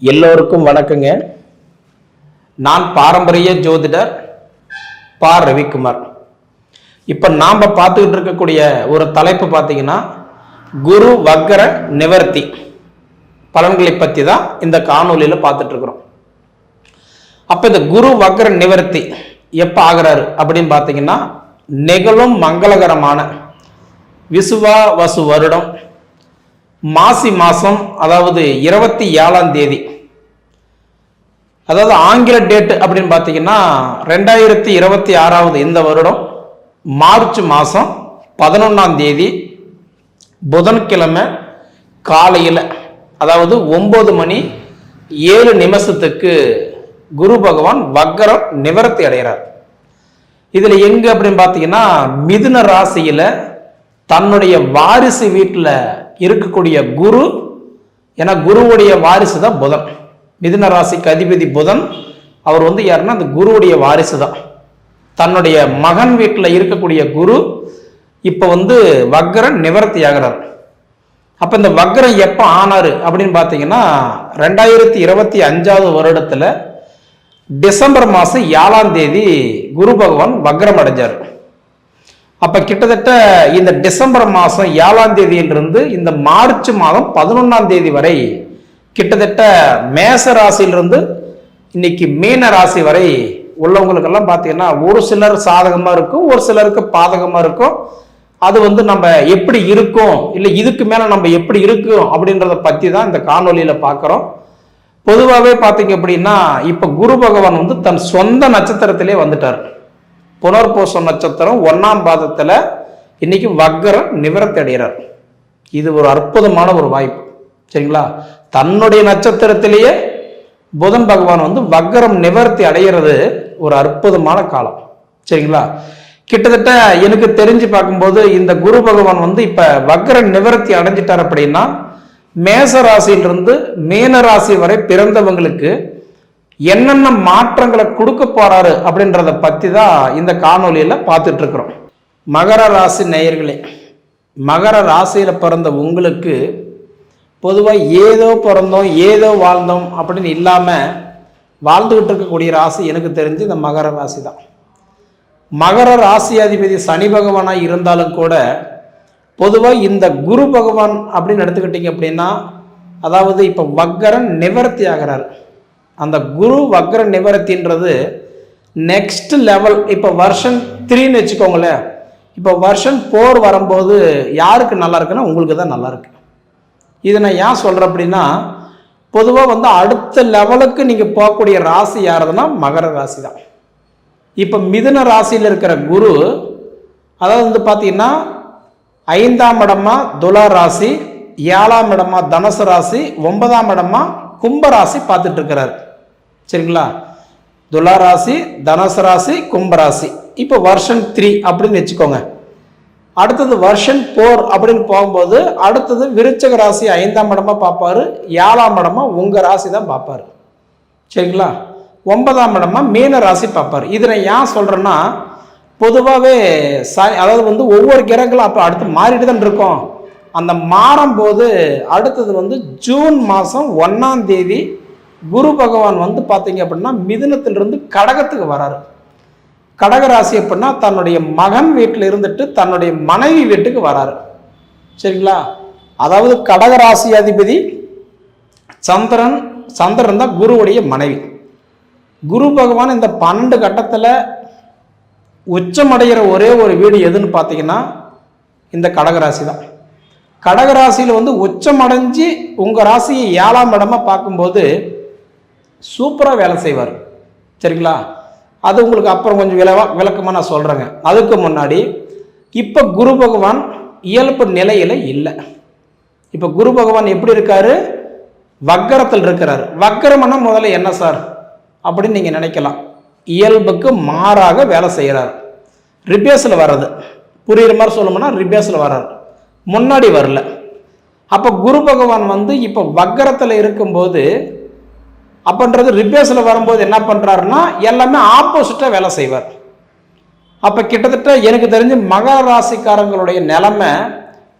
எல்லோருக்கும் வணக்கங்க. நான் பாரம்பரிய ஜோதிடர் பா. ரவிக்குமார். இப்போ நாம் பார்த்துக்கிட்டு இருக்கக்கூடிய ஒரு தலைப்பு பார்த்தீங்கன்னா குரு வக்கர நிவர்த்தி பலன்களை பற்றி தான் இந்த காணொலியில் பார்த்துட்டு இருக்கிறோம். அப்போ இந்த குரு வக்கர நிவர்த்தி எப்போ ஆகிறாரு அப்படின்னு பார்த்தீங்கன்னா நிகழும் மங்களகரமான விசுவாவசு வருடம் மாசி மாதம், அதாவது 27ஆம் தேதி, அதாவது ஆங்கில டேட்டு அப்படின்னு பார்த்தீங்கன்னா 2026 இந்த வருடம் மார்ச் மாதம் 11ஆம் தேதி புதன்கிழமை காலையில், அதாவது 9:07 குரு பகவான் வக்கரம் நிவர்த்தி அடைகிறார். இதில் எங்க அப்படின்னு பார்த்தீங்கன்னா மிதுன ராசியில் தன்னுடைய வாரிசு வீட்டில் இருக்கக்கூடிய குரு, ஏன்னா குருவுடைய வாரிசு தான் புதன். மிதுன ராசிக்கு அதிபதி புதன். அவர் யாருன்னா அந்த குருவுடைய வாரிசு தான். தன்னுடைய மகன் வீட்டில் இருக்கக்கூடிய குரு இப்போ வக்கரம் நிவர்த்தி ஆகிறார். அப்போ இந்த வக்கரம் எப்போ ஆனாரு அப்படின்னு பார்த்தீங்கன்னா 2025 வருடத்தில் டிசம்பர் மாதம் 7ஆம் தேதி குரு பகவான் வக்கரம் அடைஞ்சார். அப்போ கிட்டத்தட்ட இந்த டிசம்பர் மாதம் 7ஆம் தேதியிலிருந்து இந்த மார்ச் மாதம் 11ஆம் தேதி வரை கிட்டத்தட்ட மேச ராசியிலிருந்து இன்னைக்கு மீன ராசி வரை உள்ளவங்களுக்கெல்லாம் பார்த்தீங்கன்னா ஒரு சிலர் சாதகமாக இருக்கும், ஒரு சிலருக்கு பாதகமாக இருக்கும். அது நம்ம எப்படி இருக்கும், இல்லை இதுக்கு மேலே நம்ம எப்படி இருக்கும் அப்படின்றத பற்றி தான் இந்த காணொலியில் பார்க்குறோம். பொதுவாகவே பார்த்தீங்க அப்படின்னா இப்போ குரு பகவான் தன் சொந்த நட்சத்திரத்திலே வந்துட்டார். புனர்பூசம் நட்சத்திரம் 1ஆம் பாதத்தில் இன்னைக்கு வக்கரம் நிவர்த்தி அடைகிறார். இது ஒரு அற்புதமான ஒரு வாய்ப்பு, சரிங்களா? தன்னுடைய நட்சத்திரத்திலேயே புதன் பகவான் வக்கரம் நிவர்த்தி அடைகிறது ஒரு அற்புதமான காலம், சரிங்களா? கிட்டத்தட்ட எனக்கு தெரிஞ்சு பார்க்கும்போது இந்த குரு பகவான் இப்ப வக்கரம் நிவர்த்தி அடைஞ்சிட்டார் அப்படின்னா மேச ராசியிலிருந்து மீன ராசி வரை பிறந்தவங்களுக்கு என்னென்ன மாற்றங்களை கொடுக்க போறாரு அப்படின்றத பத்தி தான் இந்த காணொலியில பார்த்துட்டு இருக்கிறோம். மகர ராசி நேயர்களே, மகர ராசியில பிறந்த உங்களுக்கு பொதுவாக ஏதோ பிறந்தோம் ஏதோ வாழ்ந்தோம் அப்படின்னு இல்லாம வாழ்ந்துகிட்டு இருக்கக்கூடிய ராசி எனக்கு தெரிஞ்சு இந்த மகர ராசி தான். மகர ராசி அதிபதி சனி பகவானா இருந்தாலும் கூட பொதுவாக இந்த குரு பகவான் அப்படின்னு எடுத்துக்கிட்டீங்க அப்படின்னா, அதாவது இப்போ வக்கரம் நிவர்த்தி ஆகிறார். அந்த குரு வக்கர நிவர்த்தின்றது நெக்ஸ்ட் லெவல். இப்போ வருஷன் 3ன்னு வச்சுக்கோங்களேன். இப்போ வருஷன் 4 வரும்போது யாருக்கு நல்லா இருக்குன்னா உங்களுக்கு தான் நல்லா இருக்கு. இதை நான் ஏன் சொல்கிறேன் அப்படின்னா, பொதுவாக அடுத்த லெவலுக்கு நீங்கள் போகக்கூடிய ராசி யாருதுன்னா மகர ராசி தான். இப்போ மிதுன ராசியில் இருக்கிற குரு, அதாவது பார்த்தீங்கன்னா 5ஆம் இடமா துலா ராசி, 7ஆம் இடமா தனுசு ராசி, 9ஆம் இடமா கும்ப ராசி பார்த்துட்டு இருக்கிறார், சரிங்களா? துலா ராசி, தனுசு ராசி, கும்பராசி. இப்போ வருஷன் 3 அப்படின்னு வச்சுக்கோங்க. அடுத்தது வருஷன் 4 அப்படின்னு போகும்போது அடுத்தது விருச்சக ராசி 5ஆம் இடமா பார்ப்பாரு, 7ஆம் இடமா உங்க ராசி தான் பார்ப்பாரு, சரிங்களா? 9ஆம் இடமா மீன ராசி பார்ப்பாரு. இதை ஏன் சொல்றேன்னா, பொதுவாகவே அதாவது ஒவ்வொரு கிரகங்களும் அப்போ அடுத்து மாறிட்டு தான் இருக்கும். அந்த மாறும்போது அடுத்தது ஜூன் மாதம் 1ஆம் தேதி குரு பகவான் பார்த்தீங்க அப்படின்னா மிதுனத்திலிருந்து கடகத்துக்கு வராரு. கடகராசி அப்படின்னா தன்னுடைய மகன் வீட்டில் இருந்துட்டு தன்னுடைய மனைவி வீட்டுக்கு வராரு, சரிங்களா? அதாவது கடகராசி அதிபதி சந்திரன் தான் குருவுடைய மனைவி. குரு பகவான் இந்த 12 கட்டத்தில் உச்சமடைகிற ஒரே ஒரு வீடு எதுன்னு பார்த்தீங்கன்னா இந்த கடகராசி தான். கடகராசியில் உச்சமடைஞ்சு உங்கள் ராசியை 7ஆம் இடமா பார்க்கும்போது சூப்பராக வேலை செய்வார், சரிங்களா? அது உங்களுக்கு அப்புறம் கொஞ்சம் விளக்கமாக நான் சொல்கிறேங்க. அதுக்கு முன்னாடி இப்போ குரு பகவான் இயல்பு நிலையில் இல்லை. இப்போ குரு பகவான் எப்படி இருக்காரு? வக்கரத்தில் இருக்கிறார். வக்கரம்னா முதல்ல என்ன சார் அப்படின்னு நீங்கள் நினைக்கலாம். இயல்புக்கு மாறாக வேலை செய்கிறார். ரிபேஸில் வர்றது, புரியுற மாதிரி சொல்லணும்னா ரிபேஸில் வர்றார், முன்னாடி வரல. அப்போ குரு பகவான் இப்போ வக்கரத்தில் இருக்கும்போது அப்படின்றது ரிபேஸில் வரும்போது என்ன பண்ணுறாருன்னா எல்லாமே ஆப்போசிட்டாக வேலை செய்வார். அப்போ கிட்டத்தட்ட எனக்கு தெரிஞ்சு மகர ராசிக்காரங்களுடைய நிலைமை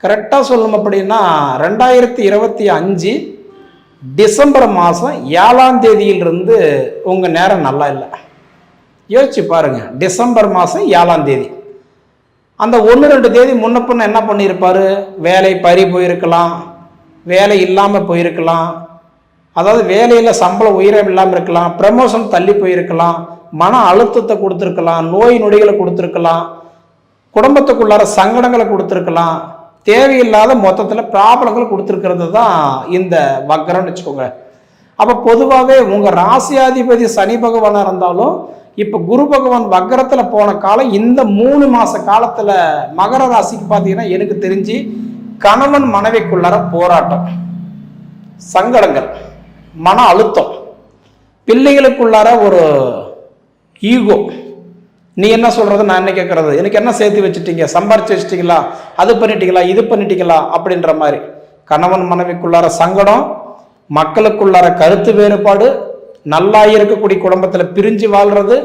கரெக்டாக சொல்லணும் அப்படின்னா 2025 டிசம்பர் மாதம் 7ஆம் தேதியிலிருந்து உங்கள் நேரம் நல்லா இல்லை. யோசிச்சு பாருங்க, டிசம்பர் மாதம் 7ஆம் தேதி, அந்த 1-2 தேதி முன்ன பின்ன என்ன பண்ணியிருப்பாரு? வேலை பறி போயிருக்கலாம், வேலை இல்லாமல் போயிருக்கலாம், அதாவது வேலையில் சம்பளம் உயரம் இல்லாமல் இருக்கலாம், ப்ரமோஷன் தள்ளி போயிருக்கலாம், மன அழுத்தத்தை கொடுத்துருக்கலாம், நோய் நொடிகளை கொடுத்துருக்கலாம், குடும்பத்துக்குள்ளார சங்கடங்களை கொடுத்துருக்கலாம், தேவையில்லாத மொத்தத்தில் ப்ராப்ளங்கள் கொடுத்துருக்கிறது தான் இந்த வக்ரம்னு வச்சுக்கோங்க. அப்போ பொதுவாகவே உங்கள் ராசியாதிபதி சனி பகவானாக இருந்தாலும் இப்போ குரு பகவான் வக்ரத்தில் போன காலம் இந்த 3 மாத காலத்தில் மகர ராசிக்கு பார்த்தீங்கன்னா எனக்கு தெரிஞ்சு கணவன் மனைவிக்குள்ளார போராட்டம், சங்கடங்கள், மன அழுத்தம், பிள்ளைகளுக்குள்ளார ஒரு ஈகோ, நீ என்ன சொல்றது நான் என்ன கேட்கறது, எனக்கு என்ன சேர்த்து வச்சுட்டீங்க, சம்பாரிச்சு வச்சுட்டீங்களா, அது பண்ணிட்டீங்களா, இது பண்ணிட்டீங்களா அப்படின்ற மாதிரி கணவன் மனைவிக்குள்ளார சங்கடம், மக்களுக்குள்ளார கருத்து வேறுபாடு, நல்லா இருக்கக்கூடிய குடும்பத்தில் பிரிஞ்சு வாழ்றது,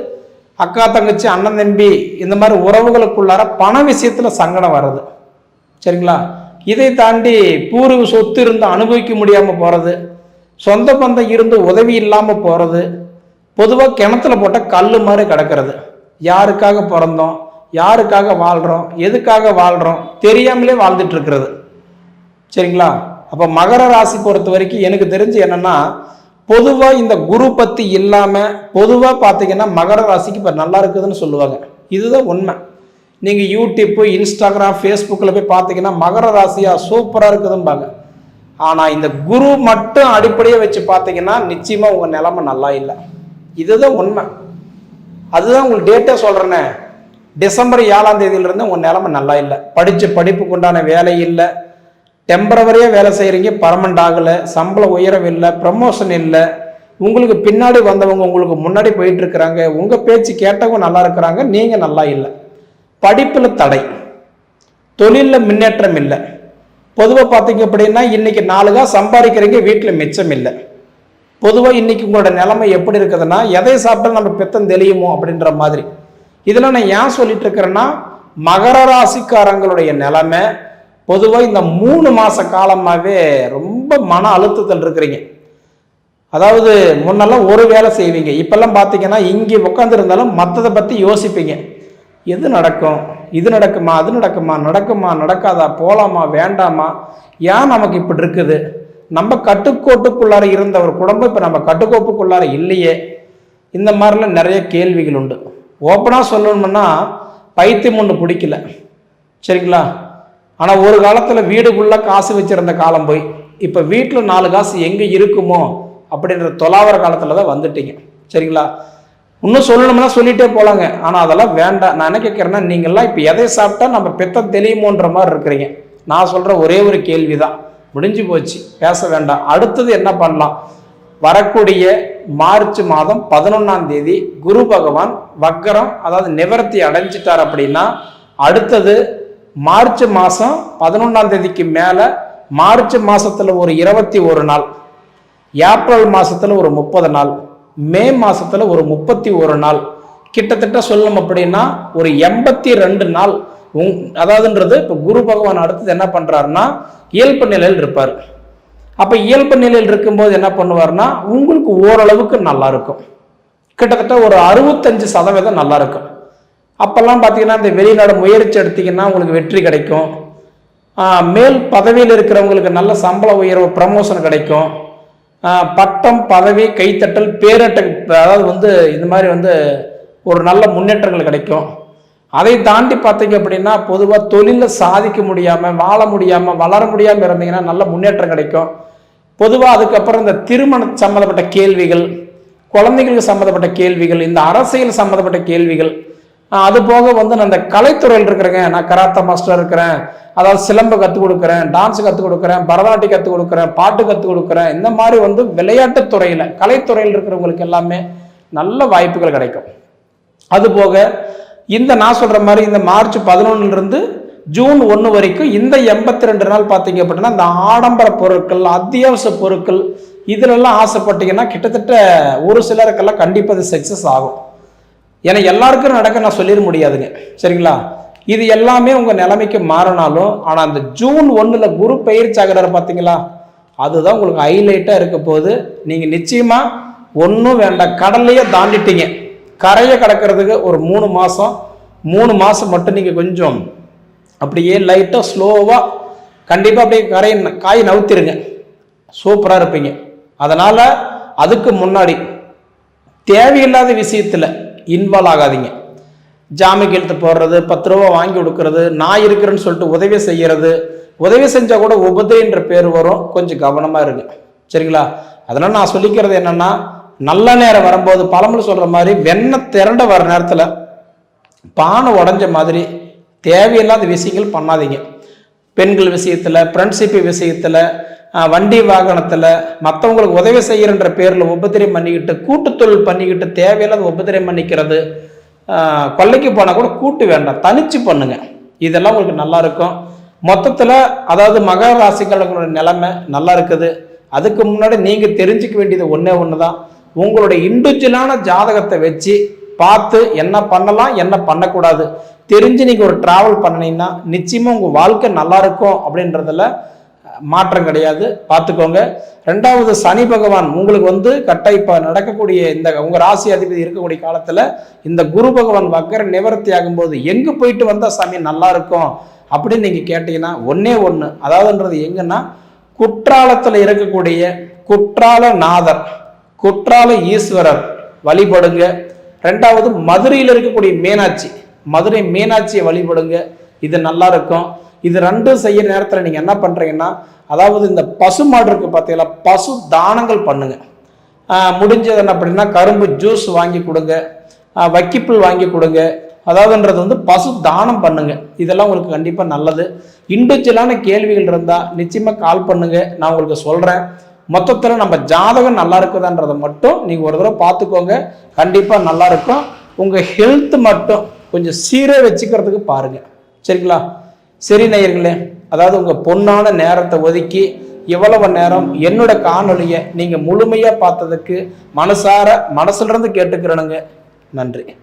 அக்கா தங்கச்சி அண்ணன் தம்பி இந்த மாதிரி உறவுகளுக்குள்ளார பண விஷயத்தில் சங்கடம் வர்றது. சரிங்களா? இதை தாண்டி பூர்வீக சொத்து இருந்து அனுபவிக்க முடியாமல் போகிறது, சொந்த பந்தம் இருந்து உதவி இல்லாமல் போகிறது, பொதுவாக கிணத்துல போட்ட கல் மாதிரி கிடக்கிறது. யாருக்காக பிறந்தோம், யாருக்காக வாழ்கிறோம், எதுக்காக வாழ்கிறோம் தெரியாமலே வாழ்ந்துட்டு இருக்கிறது. சரிங்களா? அப்போ மகர ராசி பொறுத்த வரைக்கும் எனக்கு தெரிஞ்சு என்னன்னா, பொதுவாக இந்த குரு பத்தி இல்லாமல் பொதுவாக பார்த்தீங்கன்னா மகர ராசிக்கு இப்போ நல்லா இருக்குதுன்னு சொல்லுவாங்க. இதுதான் உண்மை. நீங்கள் யூடியூப்பு, இன்ஸ்டாகிராம், ஃபேஸ்புக்கில் போய் பார்த்தீங்கன்னா மகர ராசியாக சூப்பராக இருக்குதும்பாங்க. ஆனால் இந்த குரு மட்டும் அடிப்படையை வச்சு பார்த்தீங்கன்னா நிச்சயமாக உங்கள் நிலைமை நல்லா இல்லை. இதுதான் உண்மை. அதுதான் உங்களுக்கு டேட்டே சொல்கிறேன்னே, டிசம்பர் 7ஆம் தேதியிலிருந்து உங்கள் நிலைமை நல்லா இல்லை. படித்த படிப்புக்கு உண்டான வேலை இல்லை, டெம்பரவரியாக வேலை செய்கிறீங்க, பர்மனண்ட் ஆகலை, சம்பளம் உயரம் இல்லை, ப்ரமோஷன் இல்லை, உங்களுக்கு பின்னாடி வந்தவங்க உங்களுக்கு முன்னாடி போயிட்டு இருக்கிறாங்க, உங்கள் பேச்சு கேட்டவங்க நல்லா இருக்கிறாங்க, நீங்கள் நல்லா இல்லை. படிப்பில் தடை, தொழிலில் முன்னேற்றம் இல்லை. பொதுவாக பார்த்தீங்க அப்படின்னா இன்னைக்கு 4 காசு சம்பாதிக்கிறீங்க, வீட்டில் மிச்சம் இல்லை. பொதுவாக இன்னைக்கு உங்களோட நிலைமை எப்படி இருக்குதுன்னா, எதை சாப்பிட்டா நம்ம பித்தம் தெளியுமோ அப்படின்ற மாதிரி. இதெல்லாம் நான் ஏன் சொல்லிட்டு இருக்கிறேன்னா, மகர ராசிக்காரங்களுடைய நிலைமை பொதுவாக இந்த 3 மாத காலமாகவே ரொம்ப மன அழுத்தத்தில் இருக்கிறீங்க. அதாவது முன்னெல்லாம் ஒரு வேலை செய்வீங்க, இப்பெல்லாம் பார்த்தீங்கன்னா இங்கே உட்காந்துருந்தாலும் மற்றதை பற்றி யோசிப்பீங்க. எது நடக்கும், இது நடக்குமா, அது நடக்குமா, நடக்குமா நடக்காதா, போகலாமா வேண்டாமா, ஏன் நமக்கு இப்படி இருக்குது, நம்ம கட்டுக்கோட்டுக்குள்ளார இருந்த ஒரு குடும்பம் இப்போ நம்ம கட்டுக்கோப்புக்குள்ளார இல்லையே, இந்த மாதிரிலாம் நிறைய கேள்விகள் உண்டு. ஓப்பனாக சொல்லணும்னா பைத்தியம் ஒன்று பிடிக்கல. சரிங்களா? ஆனால் ஒரு காலத்தில் வீடுக்குள்ளே காசு வச்சுருந்த காலம் போய் இப்போ வீட்டில் 4 காசு எங்கே இருக்குமோ அப்படின்ற தொலாவர காலத்தில் தான் வந்துட்டீங்க. சரிங்களா? இன்னும் சொல்லணும்னா சொல்லிட்டே போகலாங்க, ஆனால் அதெல்லாம் வேண்டாம். நான் என்ன கேட்குறேன்னா, நீங்கள்லாம் இப்போ எதை சாப்பிட்டா நம்ம பித்தம் தெளியுமோன்ற மாதிரி இருக்கிறீங்க. நான் சொல்கிற ஒரே ஒரு கேள்வி தான், முடிஞ்சு போச்சு, பேச வேண்டாம். அடுத்தது என்ன பண்ணலாம்? வரக்கூடிய மார்ச் மாதம் 11ஆம் தேதி குரு பகவான் வக்கரம், அதாவது நிவர்த்தி அடைஞ்சிட்டார் அப்படின்னா, அடுத்தது மார்ச் மாதம் 11ஆம் தேதிக்கு மேலே மார்ச் மாதத்தில் ஒரு 21 நாள், ஏப்ரல் மாதத்தில் ஒரு 30 நாள், மே மாதத்தில் ஒரு 31 நாள், கிட்டத்தட்ட சொல்லணும் அப்படின்னா ஒரு 82 நாள். அதாவதுன்றது இப்போ குரு பகவான் அடுத்தது என்ன பண்ணுறாருன்னா இயல்பு நிலையில் இருப்பார். அப்போ இயல்பு நிலையில் இருக்கும்போது என்ன பண்ணுவார்னா உங்களுக்கு ஓரளவுக்கு நல்லா இருக்கும், கிட்டத்தட்ட ஒரு 65% நல்லா இருக்கும். அப்போல்லாம் பார்த்தீங்கன்னா இந்த வெளிநாடு முயற்சி எடுத்தீங்கன்னா உங்களுக்கு வெற்றி கிடைக்கும், மேல் பதவியில் இருக்கிறவங்களுக்கு நல்ல சம்பள உயர்வு, ப்ரமோஷன் கிடைக்கும், பட்டம், பதவி, கைத்தட்டல், பேரட்டல், அதாவது இந்த மாதிரி ஒரு நல்ல முன்னேற்றங்கள் கிடைக்கும். அதை தாண்டி பார்த்தீங்க அப்படின்னா பொதுவாக தொழிலில் சாதிக்க முடியாமல், வாழ முடியாமல், வளர முடியாமல் இருந்தீங்கன்னா நல்ல முன்னேற்றம் கிடைக்கும். பொதுவாக அதுக்கப்புறம் இந்த திருமணம் சம்மந்தப்பட்ட கேள்விகள், குழந்தைகளுக்கு சம்மந்தப்பட்ட கேள்விகள், இந்த அரசியல் சம்மந்தப்பட்ட கேள்விகள், அது போக நான் இந்த கலைத்துறையில் இருக்கிறேங்க, நான் கராத்தே மாஸ்டர் இருக்கிறேன், அதாவது சிலம்பு கற்றுக் கொடுக்குறேன், டான்ஸ் கற்றுக் கொடுக்குறேன், பரதநாட்டியம் கற்றுக் கொடுக்குறேன், பாட்டு கற்றுக் கொடுக்குறேன், இந்த மாதிரி விளையாட்டுத் துறையில், கலைத்துறையில் இருக்கிறவங்களுக்கு எல்லாமே நல்ல வாய்ப்புகள் கிடைக்கும். அதுபோக இந்த நான் சொல்கிற மாதிரி இந்த மார்ச் 11 ஜூன் 1 வரைக்கும் இந்த 82 நாள் பார்த்தீங்க அப்படின்னா இந்த ஆடம்பர பொருட்கள், அத்தியாவசிய பொருட்கள் இதிலெல்லாம் ஆசைப்பட்டீங்கன்னா கிட்டத்தட்ட ஒரு சிலருக்கெல்லாம் கண்டிப்பாக அது சக்ஸஸ் ஆகும். ஏன்னா எல்லாருக்கும் நடக்க நான் சொல்லிட முடியாதுங்க. சரிங்களா? இது எல்லாமே உங்கள் நிலைமைக்கு மாறினாலும், ஆனால் அந்த ஜூன் 1 குரு பயிற்சி ஆகிறாரு பார்த்தீங்களா, அதுதான் உங்களுக்கு ஹைலைட்டாக இருக்க போது. நீங்கள் நிச்சயமாக ஒன்றும் வேண்டாம், கடல்லையே தாண்டிட்டீங்க. கரையை கடக்கிறதுக்கு ஒரு 3 மாதம் மட்டும் நீங்கள் கொஞ்சம் அப்படியே லைட்டாக ஸ்லோவாக கண்டிப்பாக அப்படியே காய் நவுத்திருங்க, சூப்பராக இருப்பீங்க. அதனால் அதுக்கு முன்னாடி தேவையில்லாத விஷயத்தில் இன்வால்வ் ஆகாதீங்க. ஜாமீன் கையெழுத்து போடுறது, 10 ரூபா வாங்கி கொடுக்கறது, நான் இருக்கிறேன்னு சொல்லிட்டு உதவி செய்கிறது, உதவி செஞ்சால் கூட உபதின்ற பேர் வரும், கொஞ்சம் கவனமாக இருங்க, சரிங்களா? அதனால் நான் சொல்லிக்கிறது என்னென்னா, நல்ல நேரம் வரும்போது பழமொழி சொல்கிற மாதிரி வெண்ணெய் திரண்ட வர நேரத்தில் பானை உடஞ்ச மாதிரி தேவையில்லாத விஷயங்கள் பண்ணாதீங்க. பெண்கள் விஷயத்தில், ஃப்ரெண்ட்ஷிப் விஷயத்தில், வண்டி வாகனத்தில் மற்றவங்களுக்கு உதவி செய்கிறன்ற பேரில் உபத்திரம் பண்ணிக்கிட்டு, கூட்டுத்தொழில் பண்ணிக்கிட்டு தேவையில்லாத உபத்திரம் பண்ணிக்கிறது, கொள்ளைக்கு போனால் கூட கூட்டு வேண்டாம், தனிச்சு பண்ணுங்க. இதெல்லாம் உங்களுக்கு நல்லா இருக்கும். மொத்தத்தில் அதாவது மகர ராசிக்காரங்களோட நிலைமை நல்லா இருக்குது. அதுக்கு முன்னாடி நீங்கள் தெரிஞ்சுக்க வேண்டியது ஒன்று தான், உங்களுடைய இண்டிவிஜுவலான ஜாதகத்தை வச்சு பார்த்து என்ன பண்ணலாம் என்ன பண்ணக்கூடாது தெரிஞ்சு நீங்கள் ஒரு டிராவல் பண்ணினீங்கன்னா நிச்சயமாக உங்கள் வாழ்க்கை நல்லா இருக்கும் அப்படின்றதுல மாற்றம் கிடையாது, பார்த்துக்கோங்க. 2வது சனி பகவான் உங்களுக்கு இப்போ நடக்கக்கூடிய இந்த உங்கள் ராசி அதிபதி இருக்கக்கூடிய காலத்தில் இந்த குரு பகவான் வக்கர நிவர்த்தி ஆகும்போது எங்கே போயிட்டு வந்தால் சாமி நல்லா இருக்கும் அப்படின்னு நீங்கள் கேட்டீங்கன்னா ஒன்று, அதாவதுன்றது எங்கன்னா குற்றாலத்தில் இருக்கக்கூடிய குற்றால நாதர், குற்றால ஈஸ்வரர் வழிபடுங்க. 2வது மதுரையில் இருக்கக்கூடிய மதுரை மீனாட்சியை வழிபடுங்க, இது நல்லா இருக்கும். இது 2 செய்யற நேரத்தில் நீங்கள் என்ன பண்ணுறீங்கன்னா, அதாவது இந்த பசு மாடு இருக்கு பார்த்தீங்களா, பசு தானங்கள் பண்ணுங்க. முடிஞ்சது என்ன அப்படின்னா கரும்பு ஜூஸ் வாங்கி கொடுங்க, வக்கிப்புல் வாங்கி கொடுங்க. அதாவதுன்றது பசு தானம் பண்ணுங்க. இதெல்லாம் உங்களுக்கு கண்டிப்பாக நல்லது. இண்டிவிஜுவலான கேள்விகள் இருந்தால் நிச்சயமாக கால் பண்ணுங்க, நான் உங்களுக்கு சொல்கிறேன். மொத்தத்தில் நம்ம ஜாதகம் நல்லா இருக்குதான்றதை மட்டும் நீங்கள் ஒரு தடவை பார்த்துக்கோங்க, கண்டிப்பாக நல்லா இருக்கும். உங்கள் ஹெல்த் மட்டும் கொஞ்சம் சீராக வச்சுக்கிறதுக்கு பாருங்கள், சரிங்களா? சரி நேயர்களே, அதாவது உங்கள் பொன்னான நேரத்தை ஒதுக்கி இவ்வளவு நேரம் என்னோட காணொலியை நீங்கள் முழுமையாக பார்த்ததுக்கு மனசுலேருந்து கேட்டுக்கிறேனுங்க. நன்றி.